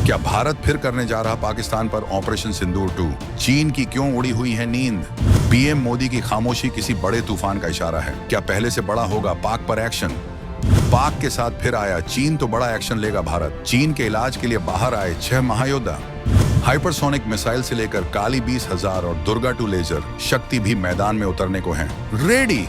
क्या भारत फिर करने जा रहा पाकिस्तान पर ऑपरेशन सिंदूर 2? चीन की क्यों उड़ी हुई है नींद? पीएम मोदी की खामोशी किसी बड़े तूफान का इशारा है। क्या पहले से बड़ा होगा पाक पर एक्शन? पाक के साथ फिर आया चीन तो बड़ा एक्शन लेगा भारत। चीन के इलाज के लिए बाहर आए 6 महायोद्धा। हाइपरसोनिक मिसाइल से लेकर काली 20,000 और दुर्गा 2 लेजर शक्ति भी मैदान में उतरने को हैं। Ready.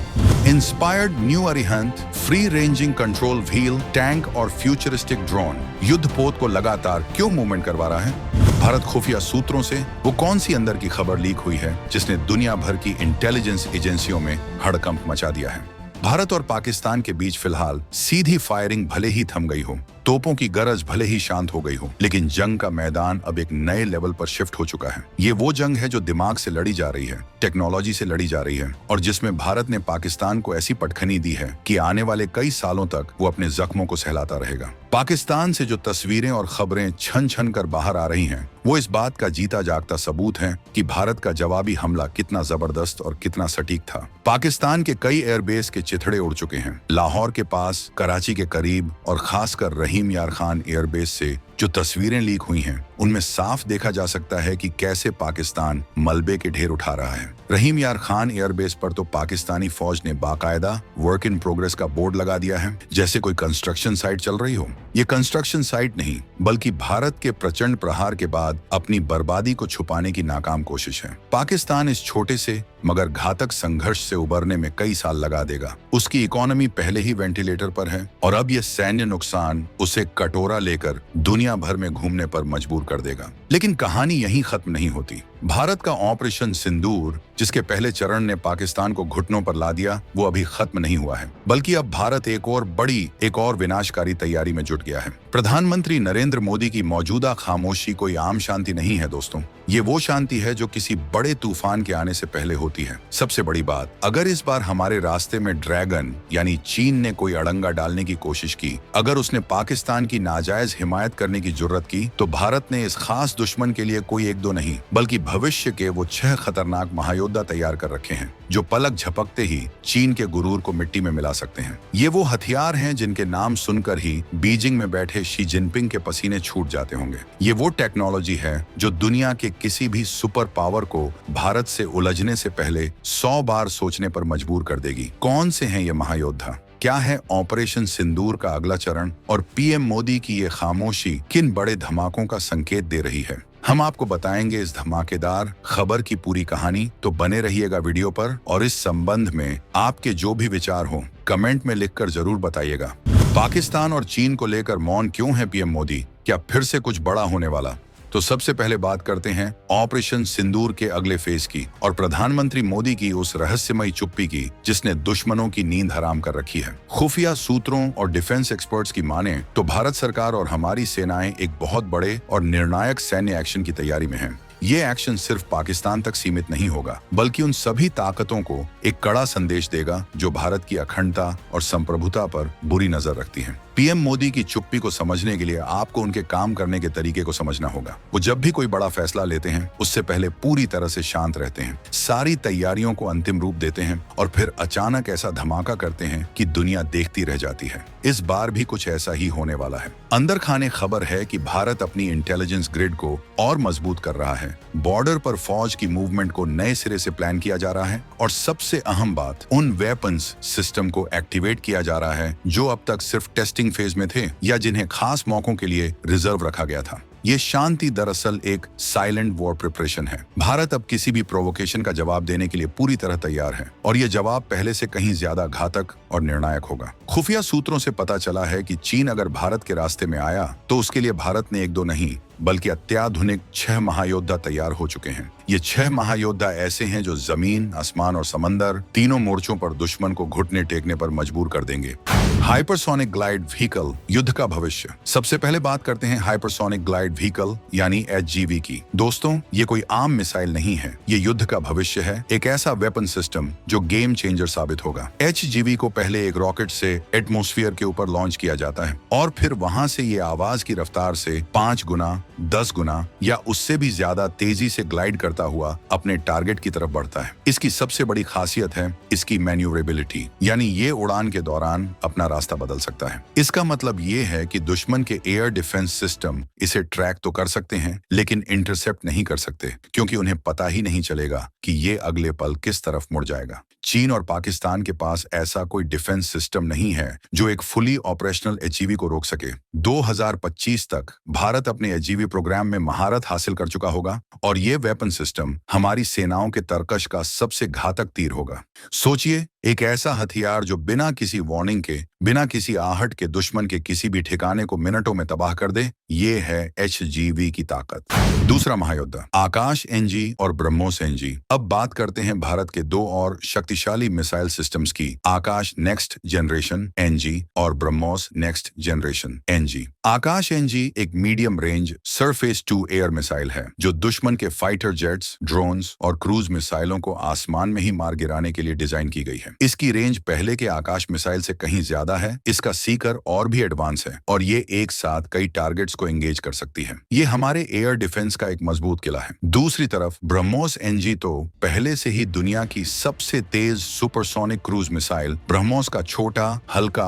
Inspired new Arihant, free ranging control wheel, tank और फ्यूचरिस्टिक ड्रोन युद्धपोत को लगातार क्यों मूवमेंट करवा रहा है? भारत खुफिया सूत्रों से वो कौन सी अंदर की खबर लीक हुई है जिसने दुनिया भर की इंटेलिजेंस एजेंसियों में हड़कंप मचा दिया है? भारत और पाकिस्तान के बीच फिलहाल सीधी फायरिंग भले ही थम गई हो, तोपों की गरज भले ही शांत हो गई हो, लेकिन जंग का मैदान अब एक नए लेवल पर शिफ्ट हो चुका है। ये वो जंग है जो दिमाग से लड़ी जा रही है, टेक्नोलॉजी से लड़ी जा रही है और जिसमें भारत ने पाकिस्तान को ऐसी पटखनी दी है कि आने वाले कई सालों तक वो अपने जख्मों को सहलाता रहेगा। पाकिस्तान से जो तस्वीरें और खबरें छन छन कर बाहर आ रही हैं, वो इस बात का जीता जागता सबूत है कि भारत का जवाबी हमला कितना जबरदस्त और कितना सटीक था। पाकिस्तान के कई एयरबेस के चिथड़े उड़ चुके हैं। लाहौर के पास, कराची के करीब और खासकर रहीम यार खान एयरबेस से जो तस्वीरें लीक हुई हैं, उनमें साफ देखा जा सकता है कि कैसे पाकिस्तान मलबे के ढेर उठा रहा है। रहीम यार खान एयरबेस पर तो पाकिस्तानी फौज ने बाकायदा वर्क इन प्रोग्रेस का बोर्ड लगा दिया है, जैसे कोई कंस्ट्रक्शन साइट चल रही हो। ये कंस्ट्रक्शन साइट नहीं, बल्कि भारत के प्रचंड प्रहार के बाद अपनी बर्बादी को छुपाने की नाकाम कोशिश है। पाकिस्तान इस छोटे से मगर घातक संघर्ष से उबरने में कई साल लगा देगा। उसकी इकोनॉमी पहले ही वेंटिलेटर पर है और अब यह सैन्य नुकसान उसे कटोरा लेकर दुनिया भर में घूमने पर मजबूर कर देगा। लेकिन कहानी यहीं खत्म नहीं होती। भारत का ऑपरेशन सिंदूर, जिसके पहले चरण ने पाकिस्तान को घुटनों पर ला दिया, वो अभी खत्म नहीं हुआ है, बल्कि अब भारत एक और विनाशकारी तैयारी में जुट गया है। प्रधानमंत्री नरेंद्र मोदी की मौजूदा खामोशी कोई आम शांति नहीं है दोस्तों। ये वो शांति है जो किसी बड़े तूफान के आने से पहले होती है। सबसे बड़ी बात, अगर इस बार हमारे रास्ते में ड्रैगन यानी चीन ने कोई अड़ंगा डालने की कोशिश की, अगर उसने पाकिस्तान की नाजायज हिमायत करने की जुर्रत की, तो भारत ने इस खास दुश्मन के लिए कोई एक दो नहीं, बल्कि भविष्य के वो 6 खतरनाक महायोद्धा तैयार कर रखे हैं, जो पलक झपकते ही चीन के गुरूर को मिट्टी में मिला सकते हैं। ये वो हथियार हैं जिनके नाम सुनकर ही बीजिंग में बैठे शी जिनपिंग के पसीने छूट जाते होंगे। ये वो टेक्नोलॉजी है जो दुनिया के किसी भी सुपर पावर को भारत से उलझने से पहले 100 बार सोचने पर मजबूर कर देगी। कौन से हैं ये महायोद्धा? क्या है ऑपरेशन सिंदूर का अगला चरण? और पीएम मोदी की ये खामोशी किन बड़े धमाकों का संकेत दे रही है? हम आपको बताएंगे इस धमाकेदार खबर की पूरी कहानी, तो बने रहिएगा वीडियो पर। और इस संबंध में आपके जो भी विचार हो, कमेंट में लिखकर जरूर बताइएगा। पाकिस्तान और चीन को लेकर मौन क्यों है पीएम मोदी? क्या फिर से कुछ बड़ा होने वाला? तो सबसे पहले बात करते हैं ऑपरेशन सिंदूर के अगले फेज की और प्रधानमंत्री मोदी की उस रहस्यमयी चुप्पी की, जिसने दुश्मनों की नींद हराम कर रखी है। खुफिया सूत्रों और डिफेंस एक्सपर्ट्स की माने तो भारत सरकार और हमारी सेनाएं एक बहुत बड़े और निर्णायक सैन्य एक्शन की तैयारी में हैं। ये एक्शन सिर्फ पाकिस्तान तक सीमित नहीं होगा, बल्कि उन सभी ताकतों को एक कड़ा संदेश देगा जो भारत की अखंडता और संप्रभुता पर बुरी नजर रखती हैं। पीएम मोदी की चुप्पी को समझने के लिए आपको उनके काम करने के तरीके को समझना होगा। वो जब भी कोई बड़ा फैसला लेते हैं, उससे पहले पूरी तरह से शांत रहते हैं, सारी तैयारियों को अंतिम रूप देते हैं और फिर अचानक ऐसा धमाका करते हैं कि दुनिया देखती रह जाती है। इस बार भी कुछ ऐसा ही होने वाला है। अंदर खाने खबर है कि भारत अपनी इंटेलिजेंस ग्रिड को और मजबूत कर रहा है। बॉर्डर पर फौज की मूवमेंट को नए सिरे से प्लान किया जा रहा है और सबसे अहम बात, उन वेपन्स सिस्टम को एक्टिवेट किया जा रहा है जो अब तक सिर्फ टेस्टिंग फेज में थे या जिन्हें खास मौकों के लिए रिजर्व रखा गया था। ये शांति दरअसल एक साइलेंट वॉर प्रिपरेशन है। भारत अब किसी भी प्रोवोकेशन का जवाब देने के लिए पूरी तरह तैयार है और ये जवाब पहले से कहीं ज्यादा घातक और निर्णायक होगा। खुफिया सूत्रों से पता चला है कि चीन अगर भारत के रास्ते में आया तो उसके लिए भारत ने 1-2 नहीं, बल्कि अत्याधुनिक 6 महायोद्धा तैयार हो चुके हैं। ये 6 महायोद्धा ऐसे हैं जो जमीन, आसमान और समंदर तीनों मोर्चों पर दुश्मन को घुटने टेकने पर मजबूर कर देंगे। हाइपरसोनिक ग्लाइड व्हीकल, युद्ध का भविष्य। सबसे पहले बात करते हैं हाइपरसोनिक ग्लाइड व्हीकल यानी HGV की। दोस्तों, ये कोई आम मिसाइल नहीं है, ये युद्ध का भविष्य है, एक ऐसा वेपन सिस्टम जो गेम चेंजर साबित होगा। HGV को पहले एक रॉकेट से एटमॉस्फेयर के ऊपर लॉन्च किया जाता है और फिर वहां से ये आवाज की रफ्तार से 5 गुना, 10 गुना या उससे भी ज्यादा तेजी से ग्लाइड करता हुआ अपने टारगेट की तरफ बढ़ता है। इसकी सबसे बड़ी खासियत है इसकी मैन्यूवरेबिलिटी, यानी ये उड़ान के दौरान अपना रास्ता बदल सकता है। इसका मतलब ये है कि दुश्मन के एयर डिफेंस सिस्टम इसे ट्रैक तो कर सकते हैं, लेकिन इंटरसेप्ट नहीं कर सकते, क्योंकि उन्हें पता ही नहीं चलेगा कि ये अगले पल किस तरफ मुड़ जाएगा। चीन और पाकिस्तान के पास ऐसा कोई डिफेंस सिस्टम नहीं है जो एक फुली ऑपरेशनल एचईवी को रोक सके। 2025 तक भारत अपने एचईवी प्रोग्राम में महारत हासिल कर चुका होगा और ये वेपन सिस्टम हमारी सेनाओं के तरकश का सबसे घातक तीर होगा। सोचिए, एक ऐसा हथियार जो बिना किसी वार्निंग के, बिना किसी आहट के दुश्मन के किसी भी ठिकाने को मिनटों में तबाह कर दे। ये है एचजीवी की ताकत। दूसरा महायुद्ध, आकाश एनजी और ब्रह्मोस एनजी। अब बात करते हैं भारत के दो और शक्तिशाली मिसाइल सिस्टम्स की, आकाश नेक्स्ट जनरेशन एनजी और BrahMos next generation NG. Akash NG एक medium range surface to air missile है जो दुश्मन के फाइटर जेट्स, ड्रोन्स और क्रूज मिसाइलों को आसमान में ही मार गिराने के लिए डिजाइन की गई है। इसकी रेंज पहले के आकाश मिसाइल से कहीं ज्यादा है। इसका सीकर और भी एडवांस है और ये एक साथ कई टारगेट्स को एंगेज कर सकती है। ये हमारे एयर डिफेंस का एक मजबूत किला है। दूसरी तरफ ब्रह्मोस एनजी तो पहले से ही दुनिया की सबसे तेज सुपरसोनिक क्रूज मिसाइल ब्रह्मोस का छोटा, हल्का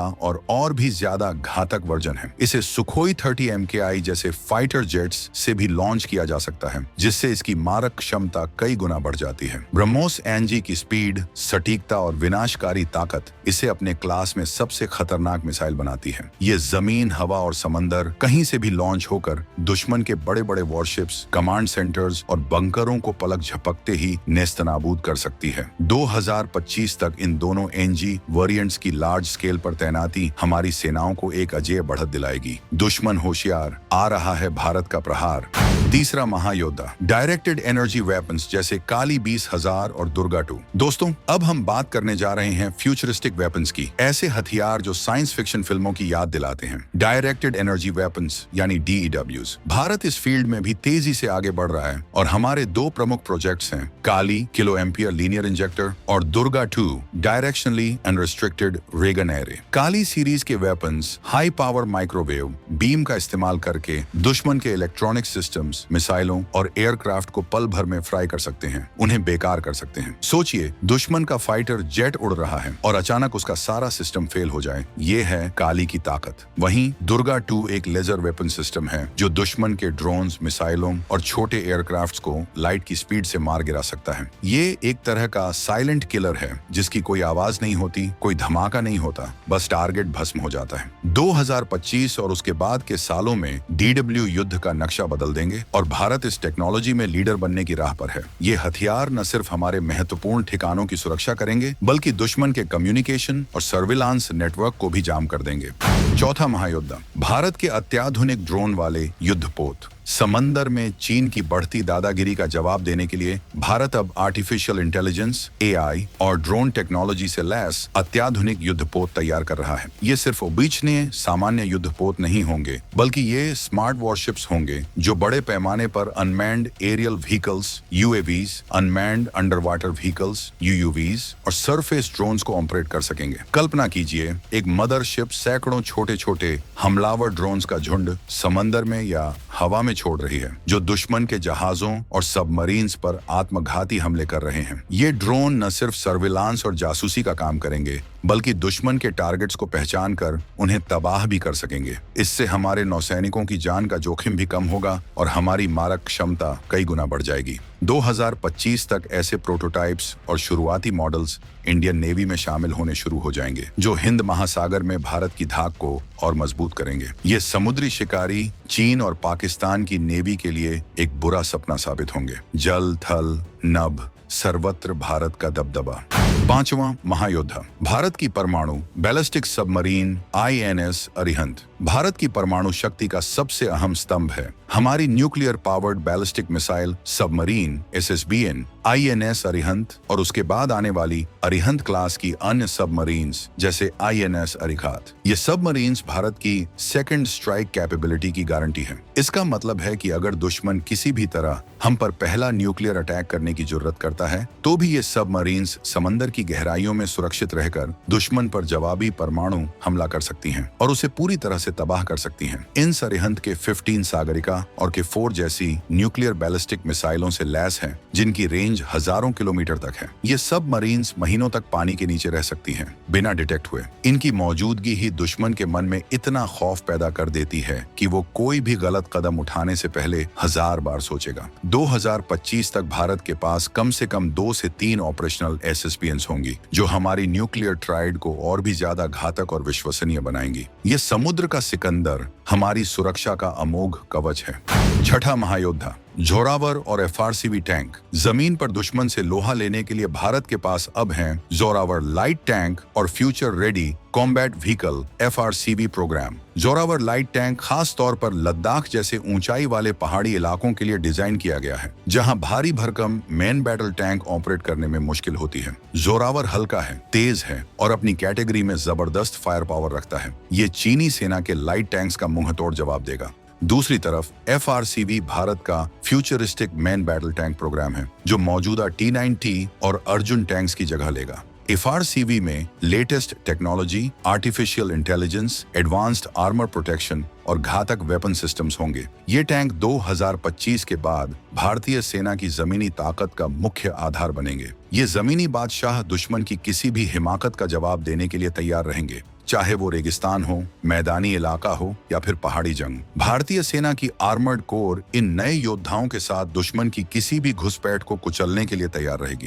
और भी ज्यादा घातक वर्जन है। इसे सुखोई 30 MKI जैसे फाइटर जेट्स से भी लॉन्च किया जा सकता है, जिससे इसकी मारक क्षमता कई गुना बढ़ जाती है। ब्रह्मोस एनजी की स्पीड, सटीकता और विनाशकारी ताकत इसे अपने क्लास में सबसे खतरनाक मिसाइल बनाती है। ये जमीन, हवा और समंदर कहीं से भी लॉन्च होकर दुश्मन के बड़े बड़े वॉरशिप्स, कमांड सेंटर्स और बंकरों को पलक झपकते ही नेस्तनाबूद कर सकती है। 2025 तक इन दोनों एनजी वेरिएंट्स की लार्ज स्केल पर तैनाती हमारी सेनाओं को एक अजेय बढ़त दिलाएगी। दुश्मन होशियार, आ रहा है भारत का प्रहार। तीसरा महायोद्धा, डायरेक्टेड एनर्जी वेपन्स जैसे काली 20,000 और दुर्गा 2। दोस्तों, अब हम बात करने जा रहे हैं फ्यूचरिस्टिक वेपन्स की, ऐसे हथियार जो साइंस फिक्शन फिल्मों की याद दिलाते हैं। डायरेक्टेड एनर्जी वेपन्स यानी DEWs। भारत इस फील्ड में भी तेजी से आगे बढ़ रहा है और हमारे दो प्रमुख प्रोजेक्ट्स हैं, Kali kilo ampere linear injector और Durga 2 directionally unrestricted ray gun array. Kali series के weapons high power microwave beam का इस्तेमाल करके दुश्मन के इलेक्ट्रॉनिक सिस्टम्स, मिसाइलों और एयरक्राफ्ट को पल भर में फ्राई कर सकते हैं, उन्हें बेकार कर सकते हैं। सोचिए, दुश्मन का फाइटर जेट उड़ रहा है और अचानक उसका सारा सिस्टम फेल हो जाए। ये है काली की ताकत। वहीं दुर्गा 2 एक लेजर वेपन सिस्टम है जो दुश्मन के ड्रोन्स, मिसाइलों और छोटे एयरक्राफ्ट्स को लाइट की स्पीड से मार गिरा सकता है। ये एक तरह का साइलेंट किलर है जिसकी कोई आवाज नहीं होती, कोई धमाका नहीं होता, बस टारगेट भस्म हो जाता है। 2025 और उसके बाद के सालों में DW युद्ध का नक्शा बदल देंगे और भारत इस टेक्नोलॉजी में लीडर बनने की राह पर है। ये हथियार न सिर्फ हमारे महत्वपूर्ण ठिकानों की सुरक्षा करेंगे, बल्कि दुश्मन के कम्युनिकेशन और सर्विलांस नेटवर्क को भी जाम कर देंगे। चौथा महायुद्ध, भारत के अत्याधुनिक ड्रोन वाले युद्धपोत। समंदर में चीन की बढ़ती दादागिरी का जवाब देने के लिए भारत अब आर्टिफिशियल इंटेलिजेंस, AI और ड्रोन टेक्नोलॉजी से लैस अत्याधुनिक युद्धपोत तैयार कर रहा है। ये सिर्फ ओबीचनीय सामान्य युद्धपोत नहीं होंगे, बल्कि ये स्मार्ट वॉरशिप्स होंगे जो बड़े पैमाने पर unmanned aerial vehicles, UAVs, unmanned under water vehicles, UUVs और सरफेस ड्रोन्स को ऑपरेट कर सकेंगे। कल्पना कीजिए, एक मदरशिप सैकड़ों छोटे छोटे हमलावर ड्रोन्स का झुंड समंदर में या हवा में छोड़ रही है, जो दुश्मन के जहाजों और सबमरीन्स पर आत्मघाती हमले कर रहे हैं। ये ड्रोन न सिर्फ सर्विलांस और जासूसी का काम करेंगे, बल्कि दुश्मन के टारगेट्स को पहचान कर उन्हें तबाह भी कर सकेंगे। इससे हमारे नौसैनिकों की जान का जोखिम भी कम होगा और हमारी मारक क्षमता कई गुना बढ़ जाएगी। 2025 तक ऐसे प्रोटोटाइप्स और शुरुआती मॉडल्स इंडियन नेवी में शामिल होने शुरू हो जाएंगे, जो हिंद महासागर में भारत की धाक को और मजबूत करेंगे। ये समुद्री शिकारी चीन और पाकिस्तान की नेवी के लिए एक बुरा सपना साबित होंगे। जल, थल, नभ सर्वत्र भारत का दबदबा। पांचवां महायुद्ध, भारत की परमाणु ballistic submarine INS Arihant. Bharat की परमाणु शक्ति का सबसे अहम स्तंभ है। हमारी nuclear powered ballistic missile submarine SSBN, INS Arihant और उसके बाद आने वाली अरिहंत क्लास की अन्य सबमरीन्स जैसे INS अरिघात। ये सबमरीन्स भारत की सेकंड स्ट्राइक कैपेबिलिटी की गारंटी है। इसका मतलब है कि अगर दुश्मन किसी भी तरह हम पर पहला न्यूक्लियर अटैक करने की जरूरत करता है, तो भी ये सबमरीन्स समंदर समंदर की गहराइयों में सुरक्षित रहकर दुश्मन पर जवाबी परमाणु हमला कर सकती हैं और उसे पूरी तरह से तबाह कर सकती हैं। इन सरहद के 15 सागरिका और के 4 जैसी न्यूक्लियर बैलिस्टिक मिसाइलों से लैस हैं, जिनकी रेंज हजारों किलोमीटर तक है। ये सब मरीन्स महीनों तक पानी के नीचे रह सकती हैं बिना डिटेक्ट हुए। इनकी मौजूदगी ही दुश्मन के मन में इतना खौफ पैदा कर देती है कि वो कोई भी गलत कदम उठाने से पहले 1000 बार सोचेगा। 2025 तक भारत के पास कम से कम 2 से 3 ऑपरेशनल SSBNs होंगी, जो हमारी न्यूक्लियर ट्राइड को और भी ज्यादा घातक और विश्वसनीय बनाएंगी। ये समुद्र का सिकंदर हमारी सुरक्षा का अमोघ कवच है। छठा महायोद्धा, जोरावर और FRCV टैंक। जमीन पर दुश्मन से लोहा लेने के लिए भारत के पास अब हैं जोरावर लाइट टैंक और future ready combat vehicle FRCV programme. Zorawar light tank खास तौर पर लद्दाख जैसे ऊंचाई वाले पहाड़ी इलाकों के लिए डिजाइन किया गया है, जहां भारी भरकम मेन बैटल टैंक ऑपरेट करने में मुश्किल होती है। जोरावर हल्का है, तेज है और अपनी कैटेगरी में जबरदस्त फायर पावर रखता है। ये चीनी सेना के लाइट टैंक्स का मुंहतोड़ जवाब देगा। दूसरी तरफ FRCV भारत का futuristic main battle tank programme है, जो मौजूदा T9T और अर्जुन टैंक्स की जगह लेगा। FRCV में latest technology, artificial intelligence, advanced armour protection और घातक वेपन सिस्टम्स होंगे। ये टैंक 2025 के बाद भारतीय सेना की जमीनी ताकत का मुख्य आधार बनेंगे। ये जमीनी बादशाह दुश्मन की किसी भी हिमाकत का जवाब देने के लिए तैयार रहेंगे, चाहे वो रेगिस्तान हो, मैदानी इलाका हो या फिर पहाड़ी जंग। भारतीय सेना की आर्मर्ड कोर इन नए योद्धाओं के साथ दुश्मन की किसी भी घुसपैठ को कुचलने के लिए तैयार रहेगी।